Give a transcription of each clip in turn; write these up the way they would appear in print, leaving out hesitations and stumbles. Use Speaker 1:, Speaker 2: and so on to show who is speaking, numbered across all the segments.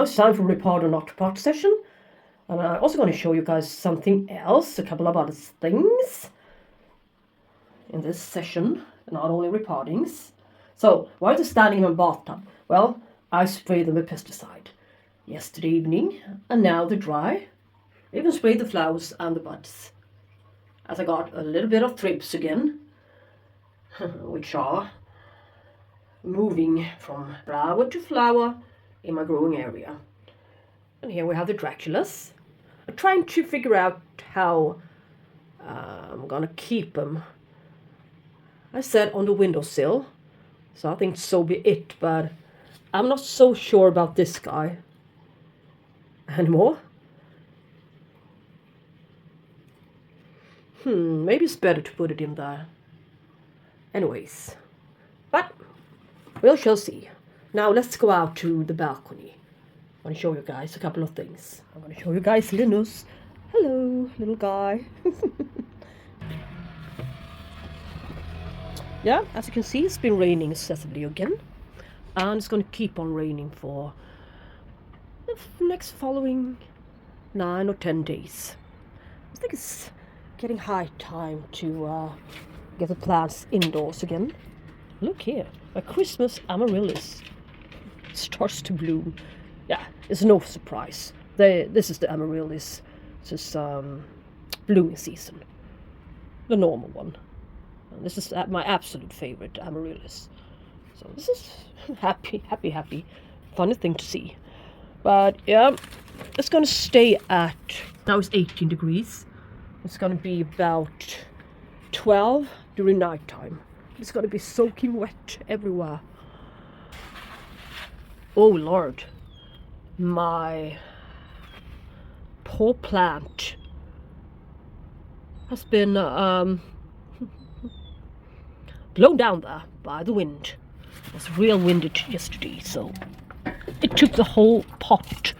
Speaker 1: it's time for repot or not repot session. And I'm also going to show you guys something else, a couple of other things in this session, not only repottings. So, why is it standing in my bathtub? Well, I sprayed them with pesticide yesterday evening, and now they're dry. I even sprayed the flowers and the buds. As I got a little bit of thrips again, which are moving from flower to flower in my growing area. And here we have the Draculas. I'm trying to figure out how I'm gonna keep them. I said on the windowsill, so I think so be it, but I'm not so sure about this guy anymore. Maybe it's better to put it in there. Anyways, but we shall see. Now let's go out to the balcony. I want to show you guys a couple of things. I'm going to show you guys Linus. Hello, little guy. Yeah, as you can see, it's been raining excessively again. And it's going to keep on raining for the next following 9 or 10 days. I think it's getting high time to get the plants indoors again. Look here, my Christmas amaryllis starts to bloom. Yeah, it's no surprise. This is the amaryllis. This is blooming season, the normal one. And this is my absolute favorite amaryllis. So this is happy. Funny thing to see. But yeah, it's gonna stay at, now it's 18 degrees. It's gonna be about 12 during night time. It's gonna be soaking wet everywhere. Oh Lord, my poor plant has been blown down there by the wind. It was real windy yesterday, so it took the whole pot.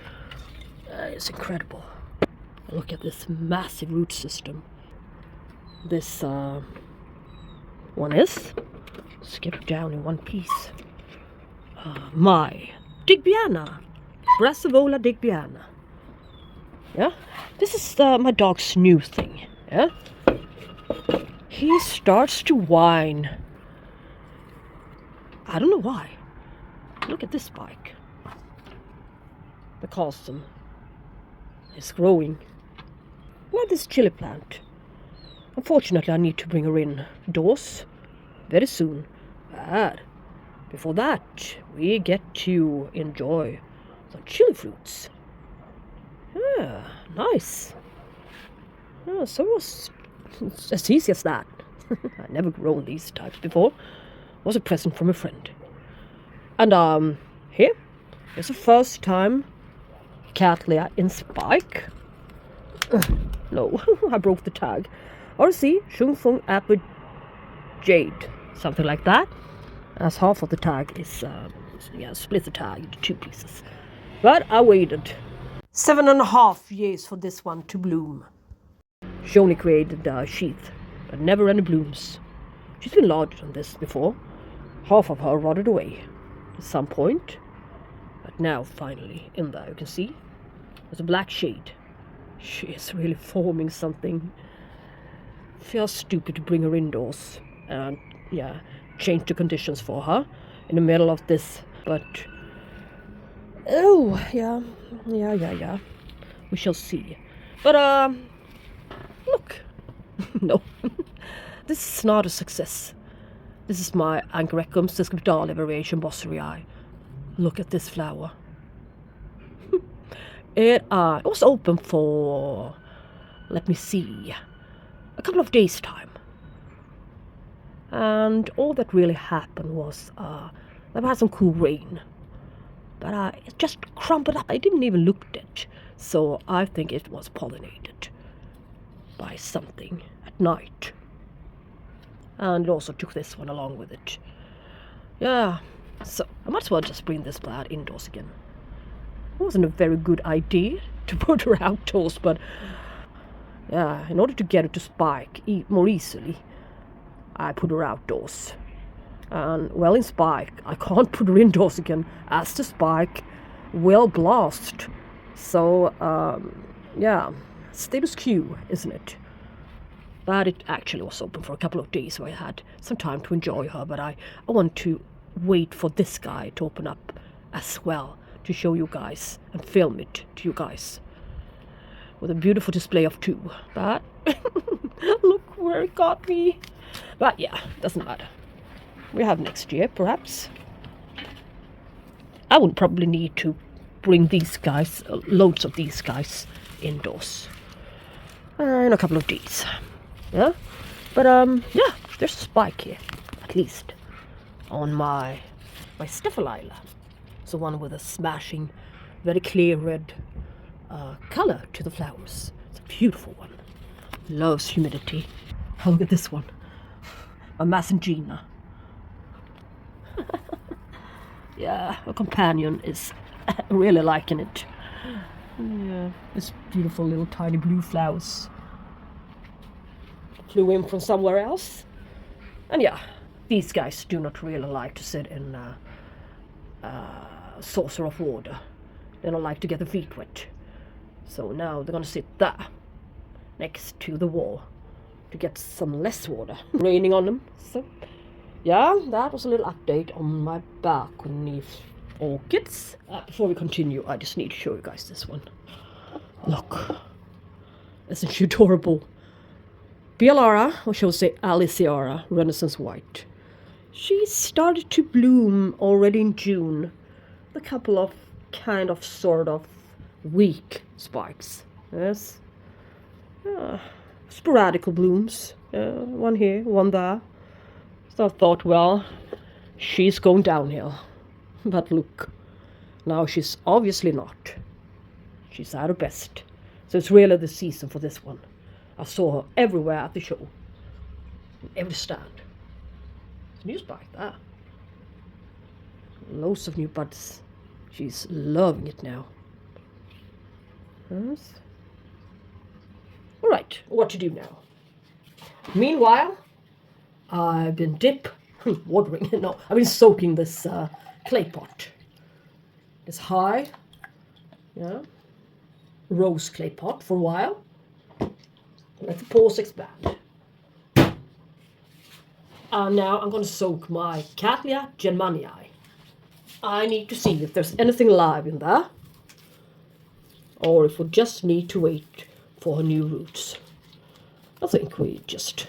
Speaker 1: It's incredible. Look at this massive root system. This one is. Let's get it down in one piece. My Digbiana, Brassivola Digbiana. Yeah, this is my dog's new thing. Yeah, he starts to whine. I don't know why. Look at this spike. The calcium is growing. Like this chili plant. Unfortunately, I need to bring her indoors very soon. But before that, we get to enjoy some chili fruits. Yeah, nice. Yeah, so it's as easy as that. I never grown these types before. It was a present from a friend. And here is the first time Cattleya in spike. No, I broke the tag. RC Shungfung Apple Jade, something like that. As half of the tag is, split the tag into 2 pieces. But I waited 7.5 years for this one to bloom. She only created a sheath, but never any blooms. She's been larger than this before. Half of her rotted away at some point. But now, finally, in there, you can see there's a black shade. She is really forming something. Feels stupid to bring her indoors and, yeah, change the conditions for her in the middle of this. But, oh, yeah. We shall see. But, look. No. This is not a success. This is my Angerecum sesquipedale variation Bosserii. Look at this flower. It was open for, let me see, a couple of days' time. And all that really happened was I've had some cool rain. But it just crumpled up. I didn't even look at it. So I think it was pollinated by something at night. And it also took this one along with it. Yeah, so I might as well just bring this plant indoors again. It wasn't a very good idea to put her outdoors, but yeah, in order to get her to spike more easily, I put her outdoors. And well, in spike, I can't put her indoors again, as the spike will blast. So, yeah, status quo, isn't it? But it actually was open for a couple of days, so I had some time to enjoy her. But I want to wait for this guy to open up as well, to show you guys and film it to you guys with a beautiful display of 2. But look where it got me. But yeah, doesn't matter. We have next year, perhaps. I would probably need to bring these guys, loads of these guys, indoors in a couple of days. Yeah, but yeah, there's a spike here, at least, on my Stephalila. So one with a smashing, very clear red color to the flowers. It's a beautiful one. Loves humidity. Oh, look at this one, a Massangina. Yeah, a companion is really liking it. Yeah, it's beautiful little tiny blue flowers. Flew in from somewhere else. And yeah, these guys do not really like to sit in a saucer of water. They don't like to get their feet wet. So now they're gonna sit there next to the wall to get some less water raining on them. So yeah, that was a little update on my balcony orchids. Before we continue, I just need to show you guys this one. Look, isn't she adorable? Bialara, or shall we say Aliciara, Renaissance White. She started to bloom already in June. A couple of kind of sort of weak spikes. Yes. Sporadical blooms. One here, one there. So I thought, well, she's going downhill. But look, now she's obviously not. She's at her best. So it's really the season for this one. I saw her everywhere at the show. In every stand. It's a new spike there. Loads of new buds. She's loving it now. Yes. Alright, what to do now? Meanwhile, I've been watering, no, I've been soaking this clay pot. This high, yeah, rose clay pot for a while. Let the pores expand. And now I'm going to soak my Cattleya Germanii. I need to see if there's anything alive in there, or if we just need to wait for her new roots. I think we just,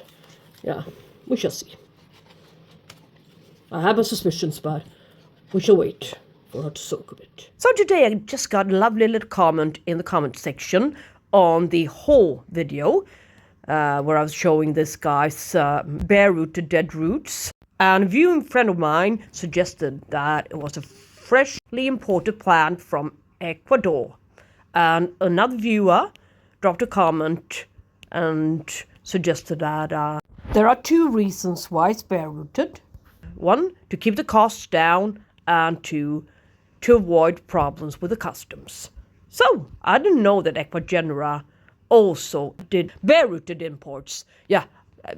Speaker 1: yeah, we shall see. I have my suspicions, but we shall wait for her to soak a bit. So today I just got a lovely little comment in the comment section on the haul video, where I was showing this guy's bare-rooted dead roots. And a viewing friend of mine suggested that it was a freshly imported plant from Ecuador. And another viewer dropped a comment and suggested that there are 2 reasons why it's bare-rooted. 1, to keep the costs down, and 2, to avoid problems with the customs. So, I didn't know that Ecuador also did bare-rooted imports. Yeah,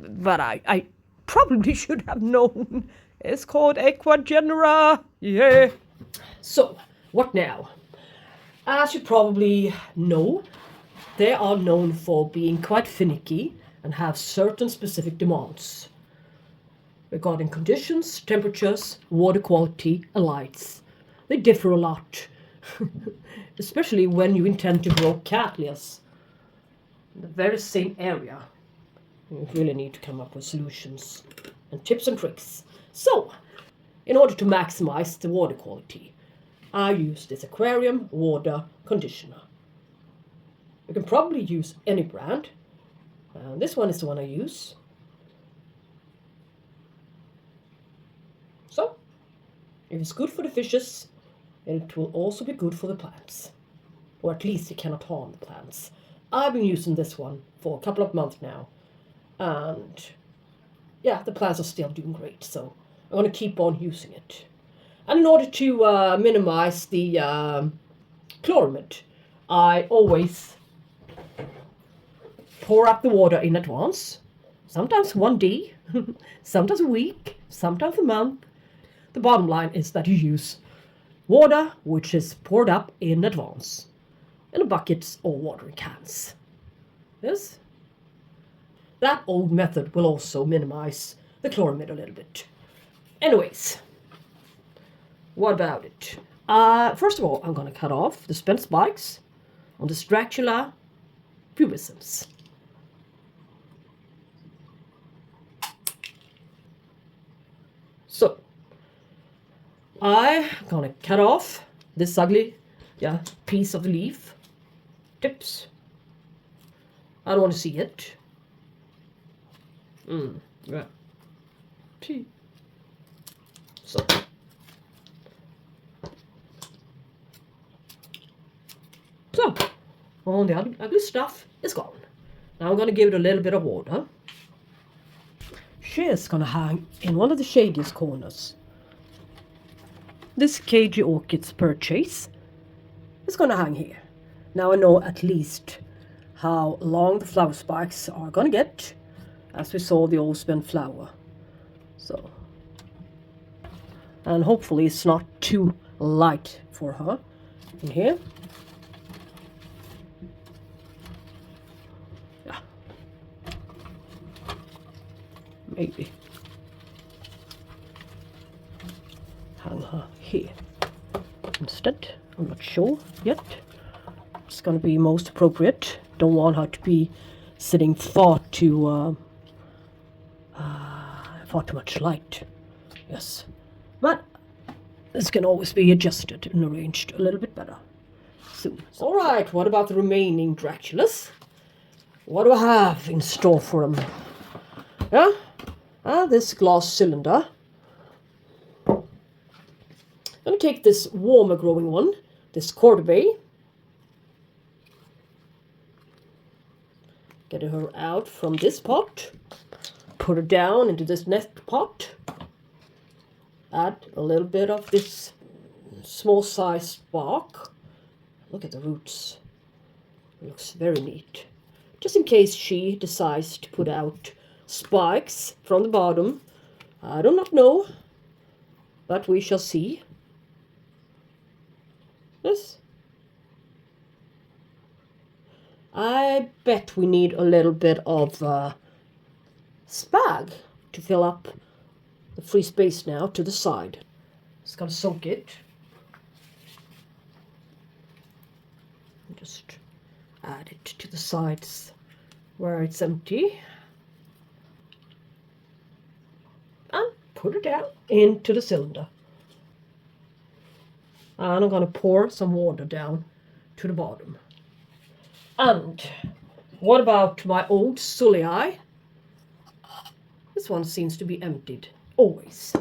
Speaker 1: but I probably should have known. It's called Ecuador. Yeah. So, what now? As you probably know, they are known for being quite finicky and have certain specific demands regarding conditions, temperatures, water quality, and lights. They differ a lot, especially when you intend to grow Cattleyas in the very same area. You really need to come up with solutions and tips and tricks. So, in order to maximize the water quality, I use this aquarium water conditioner. You can probably use any brand. This one is the one I use. So, if it's good for the fishes, it will also be good for the plants. Or at least it cannot harm the plants. I've been using this one for a couple of months now. And yeah, the plants are still doing great. So I'm going to keep on using it. And in order to minimize the chloramid, I always pour up the water in advance. Sometimes one day, sometimes a week, sometimes a month. The bottom line is that you use water which is poured up in advance in buckets or watering cans. Yes? That old method will also minimize the chloramid a little bit. Anyways, what about it? First of all, I'm going to cut off the spent spikes on this Dracula pubescens. So, I'm going to cut off this ugly piece of the leaf tips. I don't want to see it. Yeah. So. So, all the ugly stuff is gone. Now I'm going to give it a little bit of water. She's going to hang in one of the shadiest corners. This KG Orchids purchase is going to hang here. Now I know at least how long the flower spikes are going to get, as we saw the old spent flower. So, and hopefully it's not too light for her in here. Yeah, maybe hang her here instead. I'm not sure yet. It's going to be most appropriate. Don't want her to be sitting far too much light. Yes, but this can always be adjusted and arranged a little bit better soon. All right, what about the remaining Draculas? What do I have in store for them? Yeah, this glass cylinder. I'm going to take this warmer growing one, this Cattleya. Get her out from this pot. Put her down into this next pot. Add a little bit of this small sized bark. Look at the roots. It looks very neat. Just in case she decides to put out spikes from the bottom. I do not know, but we shall see. Yes. I bet we need a little bit of spag to fill up the free space now to the side. Just gotta soak it. Just add it to the sides where it's empty. And put it down into the cylinder. And I'm gonna pour some water down to the bottom. And what about my old Sully? This one seems to be emptied, always.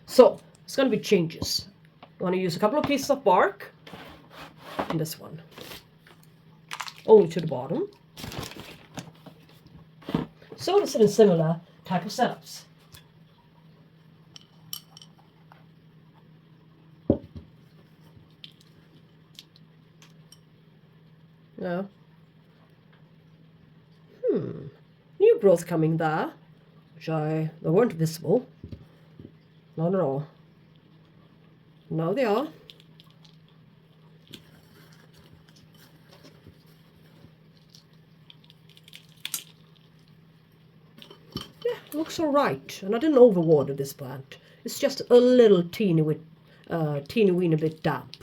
Speaker 1: So, it's going to be changes. I'm going to use a couple of pieces of bark. And this one. Only to the bottom. So it's in similar type of setups. Yeah. New growth coming there, which they weren't visible. Not at all. Now they are. Yeah, looks all right. And I didn't overwater this plant. It's just a little teeny weeny bit damp.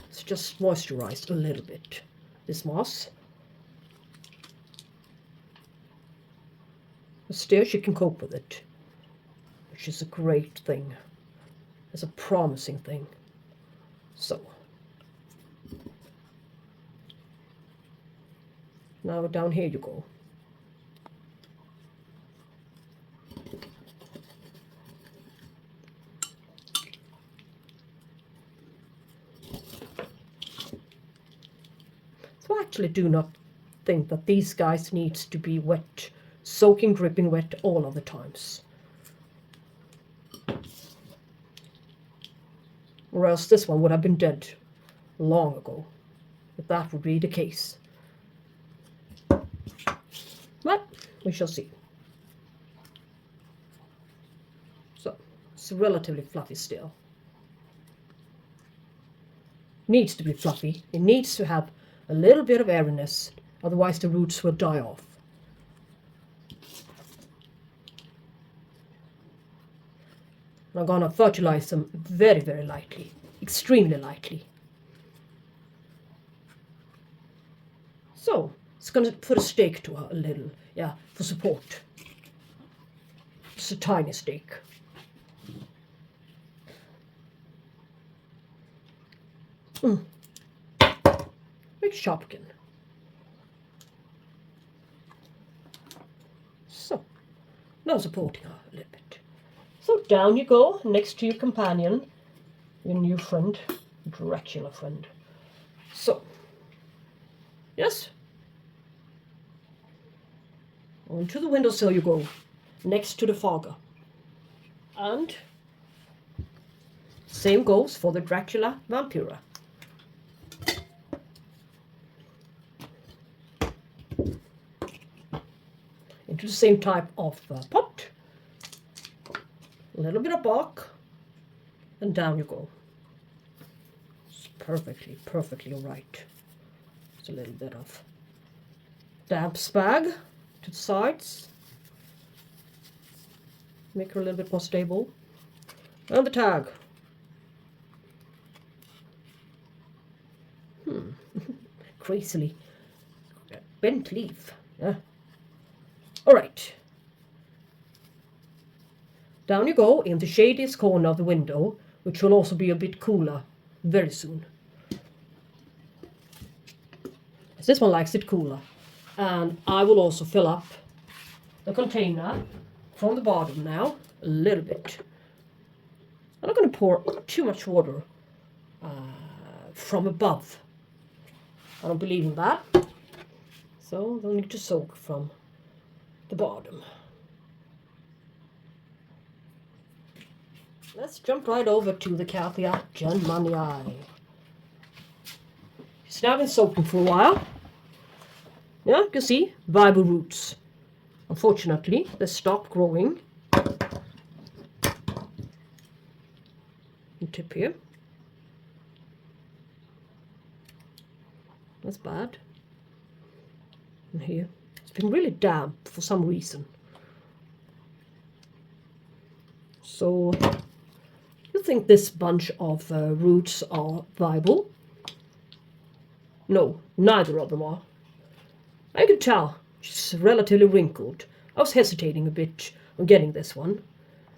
Speaker 1: It's just moisturized a little bit. This moss. But still, she can cope with it, which is a great thing. It's a promising thing. So, now down here you go. So I actually do not think that these guys needs to be wet. Soaking, dripping wet all of the times. Or else this one would have been dead long ago, if that would be the case. But we shall see. So, it's relatively fluffy still. needs to be fluffy. It needs to have a little bit of airiness, otherwise the roots will die off. I'm gonna fertilize them very, very lightly, extremely lightly. So it's gonna put a stake to her a little, yeah, for support. Just a tiny stake. Make sharp again. So now supporting her a little bit. So down you go, next to your companion, your new friend, Dracula friend. So, yes, onto the windowsill you go, next to the fogger. And same goes for the Dracula Vampira. Into the same type of pot. A little bit of bark, and down you go. It's perfectly all right. Just a little bit of damp spag to the sides. Make her a little bit more stable. And the tag. Crazily bent leaf. Yeah. All right. Down you go in the shadiest corner of the window, which will also be a bit cooler very soon. This one likes it cooler. And I will also fill up the container from the bottom now, a little bit. I'm not going to pour too much water from above. I don't believe in that. So they'll need to soak from the bottom. Let's jump right over to the Cattleya Germanii. It's now been soaking for a while. Yeah, you can see, viable roots. Unfortunately, they stopped growing. And tip here. That's bad. And here. It's been really damp for some reason. So, you think this bunch of roots are viable? No, neither of them are. I can tell she's relatively wrinkled. I was hesitating a bit on getting this one,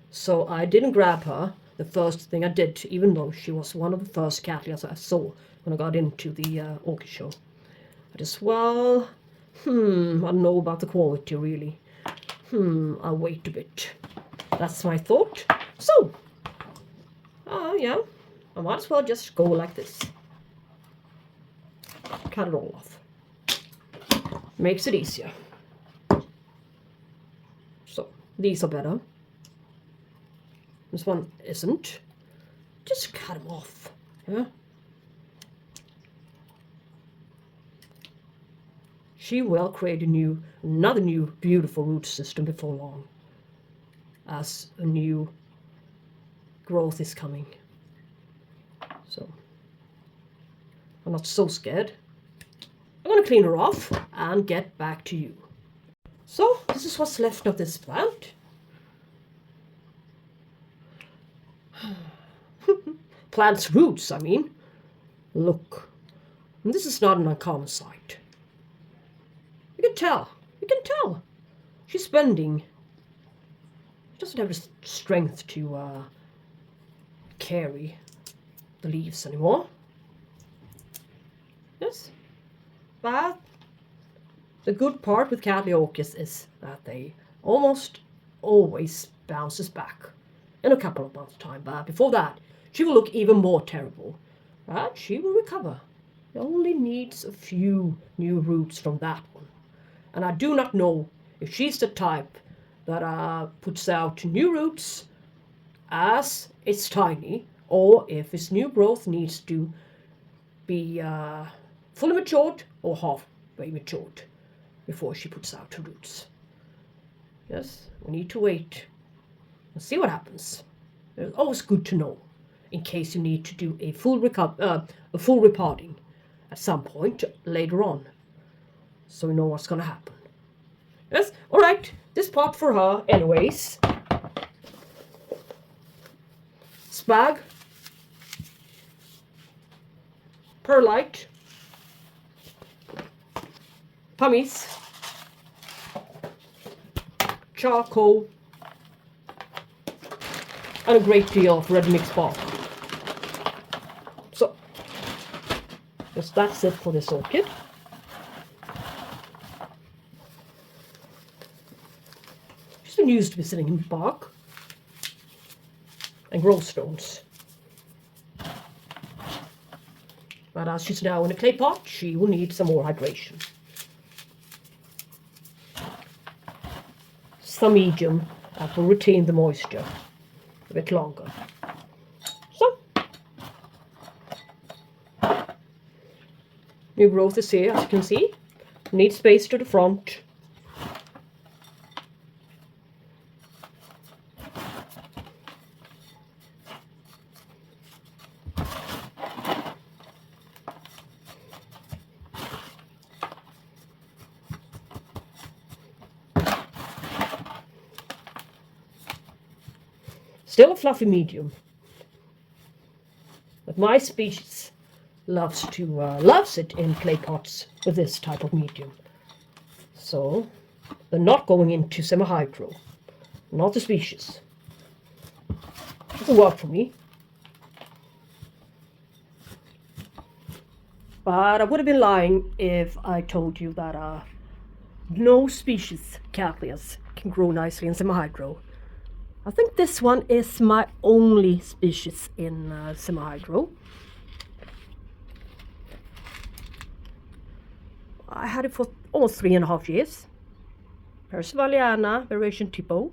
Speaker 1: so I didn't grab her the first thing I did, even though she was one of the first Cattleyas I saw when I got into the orchid show. I just, well, I don't know about the quality really. I'll wait a bit. That's my thought. So, yeah, I might as well just go like this. Cut it all off. Makes it easier. So, these are better. This one isn't. Just cut them off. Yeah. She will create another new beautiful root system before long, as a new growth is coming. So, I'm not so scared. I'm going to clean her off and get back to you. So, this is what's left of this plant. Plant's roots, I mean. Look. And this is not an uncommon sight. You can tell. She's bending. She doesn't have the strength to carry the leaves anymore. Yes. But the good part with Cattleya orchids is that they almost always bounces back in a couple of months' time. But before that, she will look even more terrible. But she will recover. It only needs a few new roots from that one. And I do not know if she's the type that puts out new roots as it's tiny, or if its new growth needs to be fully matured or halfway matured before she puts out her roots. Yes, we need to wait and see what happens. It's always good to know. in case you need to do a full repotting at some point later on, so you know what's gonna happen. Yes, all right. This pot for her, anyways. Spag, perlite, pumice, charcoal, and a great deal of red mixed bark. So, yes, that's it for this orchid. She's been used to be sitting in bark and growth stones. But as she's now in a clay pot, she will need some more hydration. Some medium that will retain the moisture a bit longer. So, new growth is here, as you can see. Need space to the front. Still a fluffy medium, but my species loves it in clay pots with this type of medium. So they're not going into semi-hydro, not the species. Doesn't work for me. But I would have been lying if I told you that no species Cattleyas can grow nicely in semi-hydro. I think this one is my only species in semi-hydro. I had it for almost 3.5 years. Persevaliana, variation Tipo.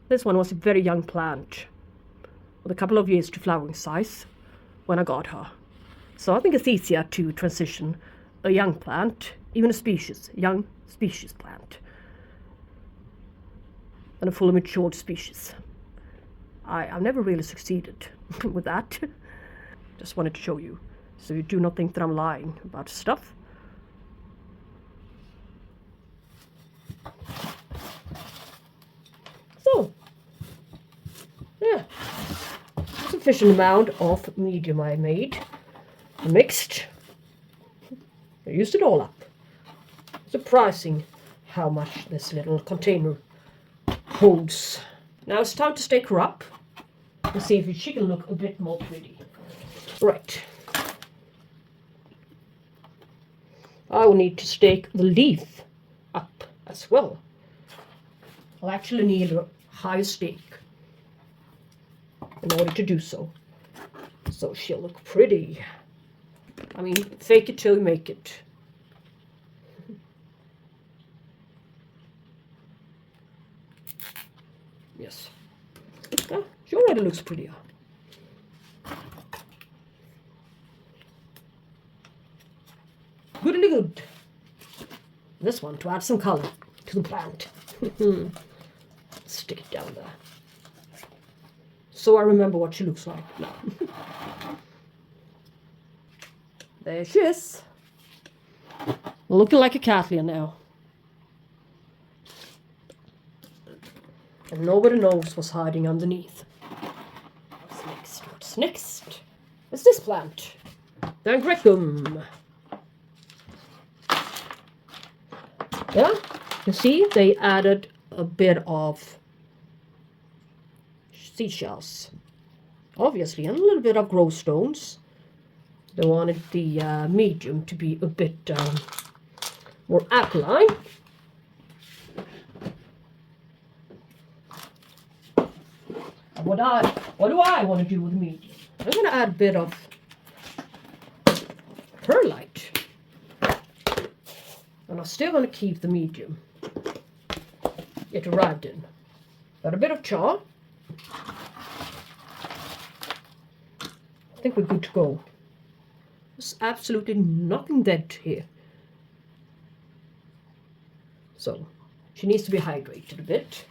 Speaker 1: This one was a very young plant with a couple of years to flowering size when I got her. So I think it's easier to transition a young plant, even a young species plant, than a fully matured species. I've never really succeeded with that. Just wanted to show you, so you do not think that I'm lying about stuff. So, yeah, sufficient amount of medium I made. I mixed. I used it all up. Surprising how much this little container holds. Now it's time to stake her up and see if she can look a bit more pretty. Right. I will need to stake the leaf up as well. I'll actually need a higher stake in order to do so. So she'll look pretty. I mean, fake it till you make it. Yes. Ah, she already looks prettier. Goodly good. This one to add some color to the plant. Stick it down there. So I remember what she looks like now. There she is. Looking like a Cattleya now. And nobody knows what's hiding underneath. What's next? What's next? It's this plant. Dracula. Yeah, you see they added a bit of seashells. Obviously, and a little bit of growth stones. They wanted the medium to be a bit more alkaline. What do I want to do with the medium? I'm going to add a bit of perlite. And I'm still going to keep the medium it arrived in. Got a bit of char. I think we're good to go. There's absolutely nothing dead here. So, she needs to be hydrated a bit.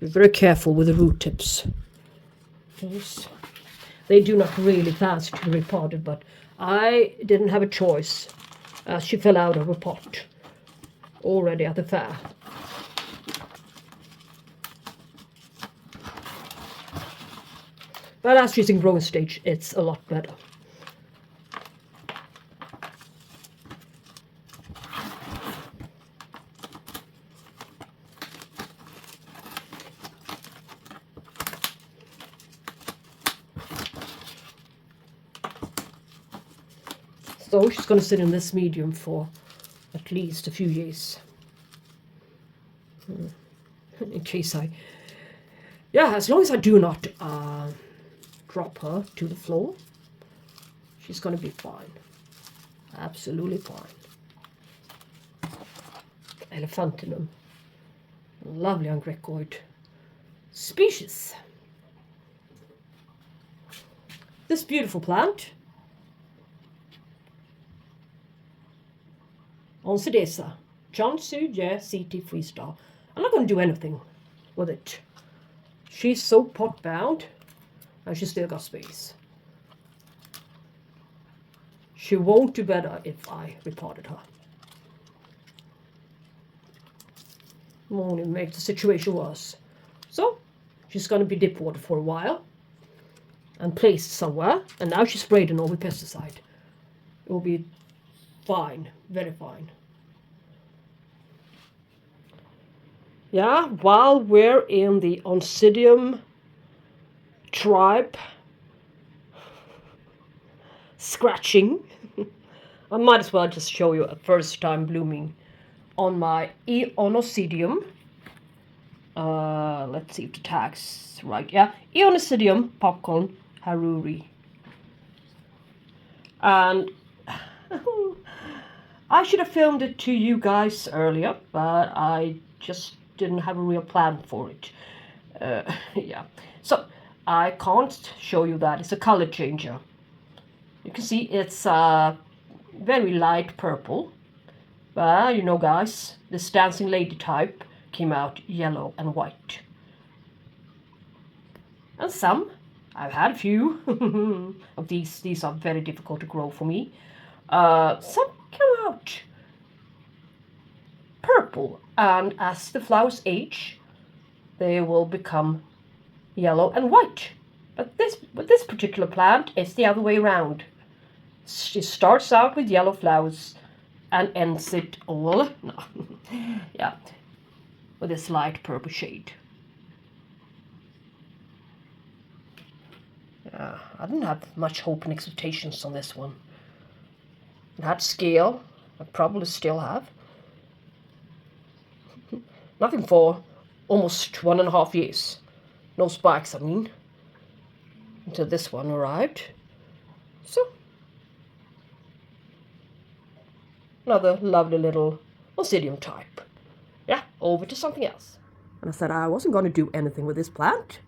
Speaker 1: Be very careful with the root tips. Yes. They do not really fancy to be repotted, but I didn't have a choice as she fell out of a pot already at the fair. But as she's in growing stage, it's a lot better. So she's going to sit in this medium for at least a few years. In case as long as I do not drop her to the floor, she's going to be fine. Absolutely fine. Elephantinum. Lovely Angrecoid species. This beautiful plant, Orchidesa, Chansu Je CT Freestar. I'm not going to do anything with it. She's so pot bound and she's still got space. She won't do better if I repotted her. Won't even make the situation worse. So she's going to be dip water for a while and placed somewhere, and now she's sprayed and all with pesticide. It will be fine, very fine. Yeah, while we're in the Oncidium tribe scratching, I might as well just show you a first time blooming on my Eonocidium. Let's see if the tag's right. Yeah, Eonocidium popcorn haruri. And I should have filmed it to you guys earlier, but I just didn't have a real plan for it. Yeah, so I can't show you that. It's a color changer. You can see it's very light purple, but you know, guys, this dancing lady type came out yellow and white. And some, I've had a few of these. These are very difficult to grow for me. Some come out purple, and as the flowers age, they will become yellow and white. But with this particular plant, it's the other way around. She starts out with yellow flowers and ends it all, yeah, with this light purple shade. Yeah, I didn't have much hope and expectations on this one. It had scale, I probably still have. Nothing for almost 1.5 years. No spikes, I mean, until this one arrived. So, another lovely little Oncidium type. Yeah, over to something else. And I said I wasn't going to do anything with this plant.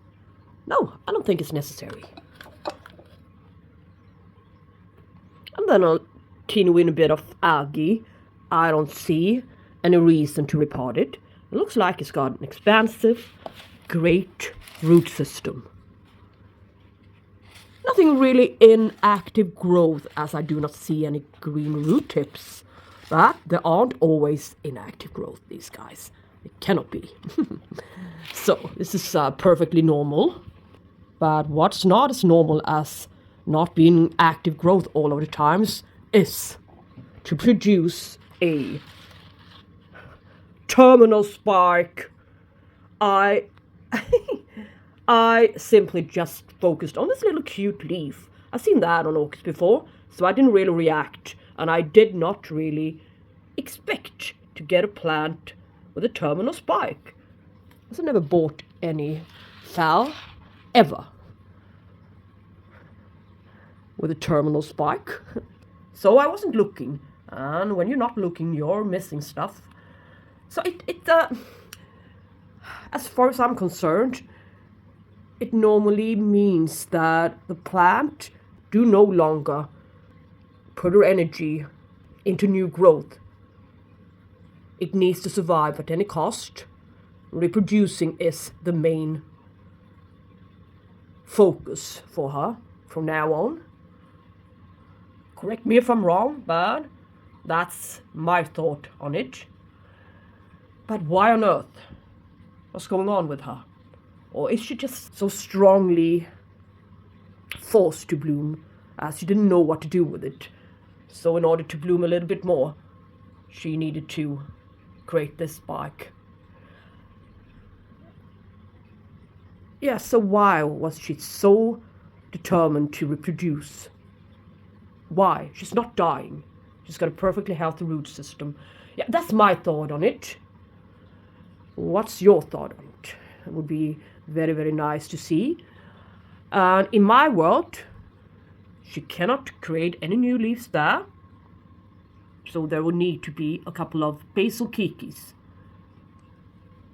Speaker 1: No, I don't think it's necessary. And then I'll tino in a bit of algae. I don't see any reason to repot it. It looks like it's got an expansive, great root system. Nothing really in active growth, as I do not see any green root tips. But they aren't always in active growth, these guys. It cannot be. So, this is perfectly normal. But what's not as normal as not being active growth all of the times is to produce a terminal spike. I simply just focused on this little cute leaf. I've seen that on orchids before, so I didn't really react, and I did not really expect to get a plant with a terminal spike. Because I never bought any fowl ever with a terminal spike. So I wasn't looking, and when you're not looking, you're missing stuff. So as far as I'm concerned, it normally means that the plant do no longer put her energy into new growth. It needs to survive at any cost, reproducing is the main focus for her from now on. Correct me if I'm wrong, but that's my thought on it. But why on earth? What's going on with her? Or is she just so strongly forced to bloom as she didn't know what to do with it? So in order to bloom a little bit more, she needed to create this spike. Yeah, so why was she so determined to reproduce? Why? She's not dying. She's got a perfectly healthy root system. Yeah, that's my thought on it. What's your thought on it? It would be very, very nice to see. And in my world, she cannot create any new leaves there. So there would need to be a couple of basil kikis.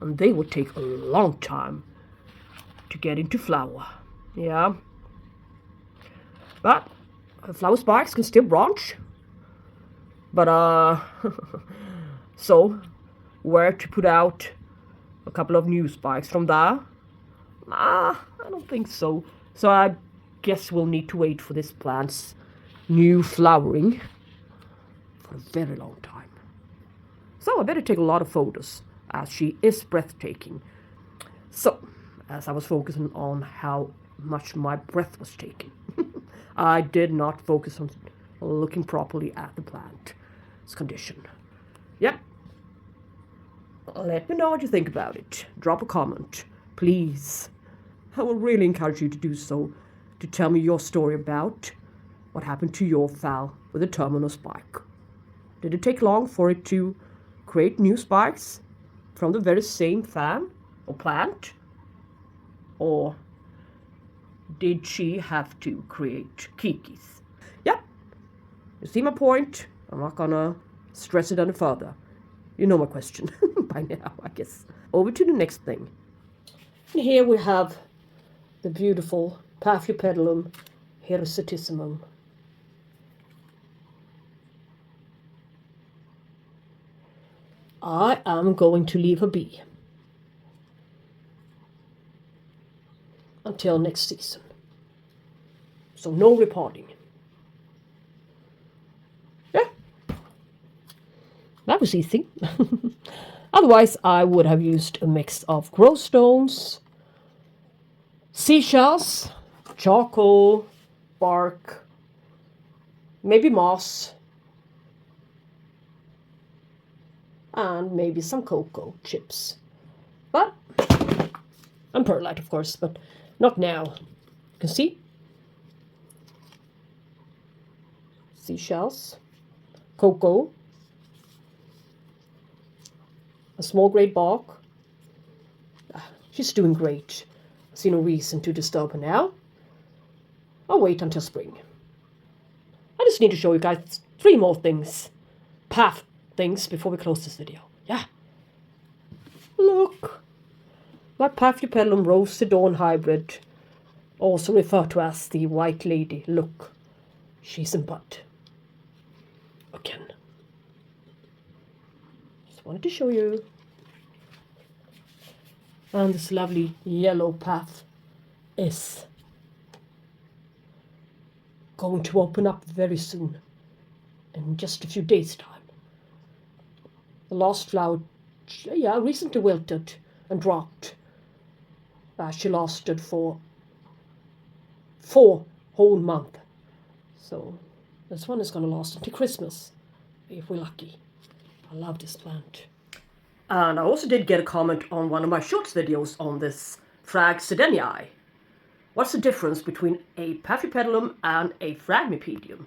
Speaker 1: And they would take a long time to get into flower. Yeah. But flower spikes can still branch. But so where to put out a couple of new spikes from there? I don't think so. So I guess we'll need to wait for this plant's new flowering for a very long time. So I better take a lot of photos, as she is breathtaking. So, as I was focusing on how much my breath was taking, I did not focus on looking properly at the plant's condition. Yep. Let me know what you think about it. Drop a comment, please. I will really encourage you to do so, to tell me your story about what happened to your fowl with a terminal spike. Did it take long for it to create new spikes from the very same fan or plant? Or did she have to create kikis? Yeah, you see my point. I'm not gonna stress it any further. You know my question by now, I guess. Over to the next thing. And here we have the beautiful Paphiopedilum hirsutissimum. I am going to leave her be until next season. So no repotting. Yeah, that was easy. Otherwise, I would have used a mix of grow stones, seashells, charcoal, bark, maybe moss, and maybe some cocoa chips. But, and perlite of course, but not now. You can see? Seashells, cocoa, a small grey bark. She's doing great. I see no reason to disturb her now. I'll wait until spring. I just need to show you guys 3 more things. Path things before we close this video. Yeah. Look. My Paphiopedilum Rose Dawn hybrid, also referred to as the White Lady. Look. She's in bud. Again. Just wanted to show you. And this lovely yellow path is going to open up very soon, in just a few days' time. The last flower, yeah, recently wilted and dropped. She lasted for 4 whole months. So this one is going to last until Christmas, if we're lucky. I love this plant. And I also did get a comment on one of my shorts videos on this Fraxideniae. What's the difference between a Paphiopedilum and a Phragmipedium?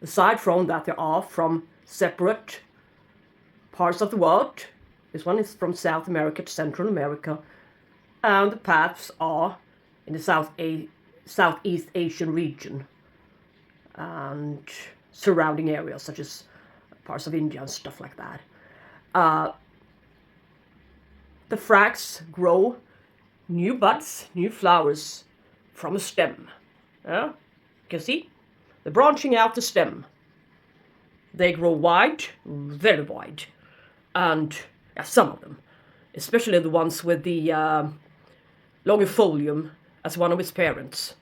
Speaker 1: Aside from that, they are from separate parts of the world. This one is from South America to Central America, and the paths are in the Southeast Asian region and surrounding areas such as parts of India and stuff like that. The frags grow new buds, new flowers from a stem. You can see? They're branching out the stem. They grow wide, very wide. And some of them, especially the ones with the longifolium as one of its parents,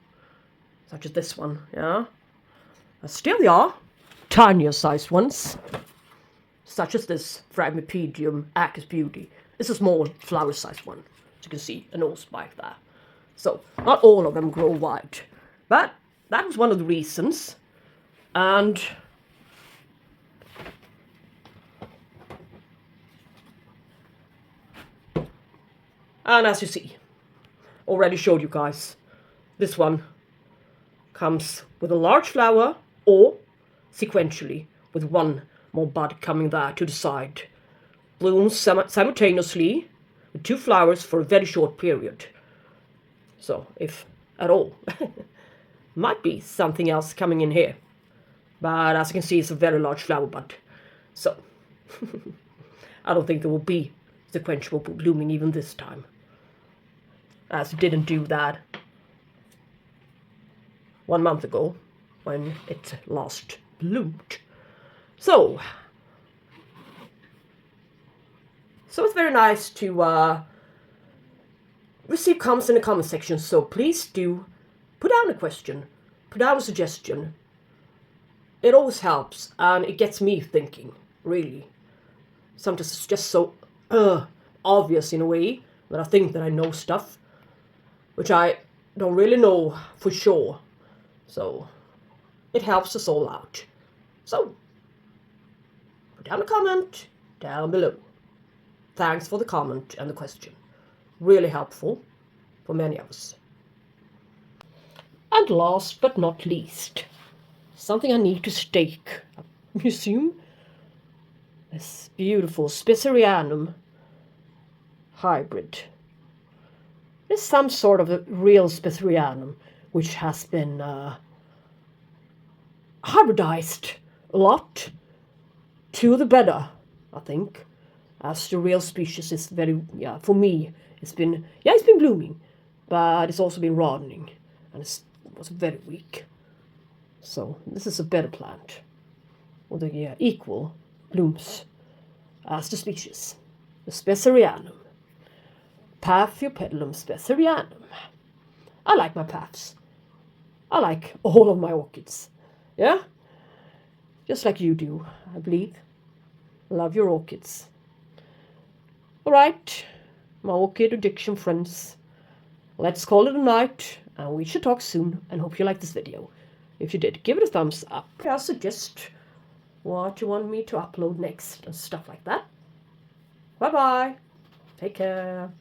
Speaker 1: such as this one, yeah. And still they are tinier sized ones, such as this Phragmipedium Acus Beauty. It's a small flower sized one, as you can see, a nose spike there. So not all of them grow wide, but that was one of the reasons. And as you see, already showed you guys, this one comes with a large flower or sequentially with one more bud coming there to the side. Blooms simultaneously with 2 flowers for a very short period. So, if at all, might be something else coming in here. But as you can see, it's a very large flower bud. So, I don't think there will be sequential blooming even this time, as it didn't do that 1 month ago when it last bloomed. So it's very nice to receive comments in the comment section. So please do put down a question, put down a suggestion. It always helps, and it gets me thinking, really. Sometimes it's just so obvious in a way that I think that I know stuff, which I don't really know for sure. So it helps us all out. So put down a comment down below. Thanks for the comment and the question. Really helpful for many of us. And last but not least, something I need to stake, you assume, this beautiful Spicerianum hybrid. It's some sort of a real Spicerianum which has been hybridized a lot to the better, I think, as the real species is very, for me, it's been blooming, but it's also been broadening, and it was very weak. So this is a better plant with the equal blooms as the species, the Spicerianum, Paphiopedilum Spicerianum. I like my paphs. I like all of my orchids. Yeah? Just like you do, I believe. Love your orchids. Alright, my orchid addiction friends. Let's call it a night, and we should talk soon, and hope you liked this video. If you did, give it a thumbs up. I'll suggest what you want me to upload next and stuff like that. Bye bye. Take care.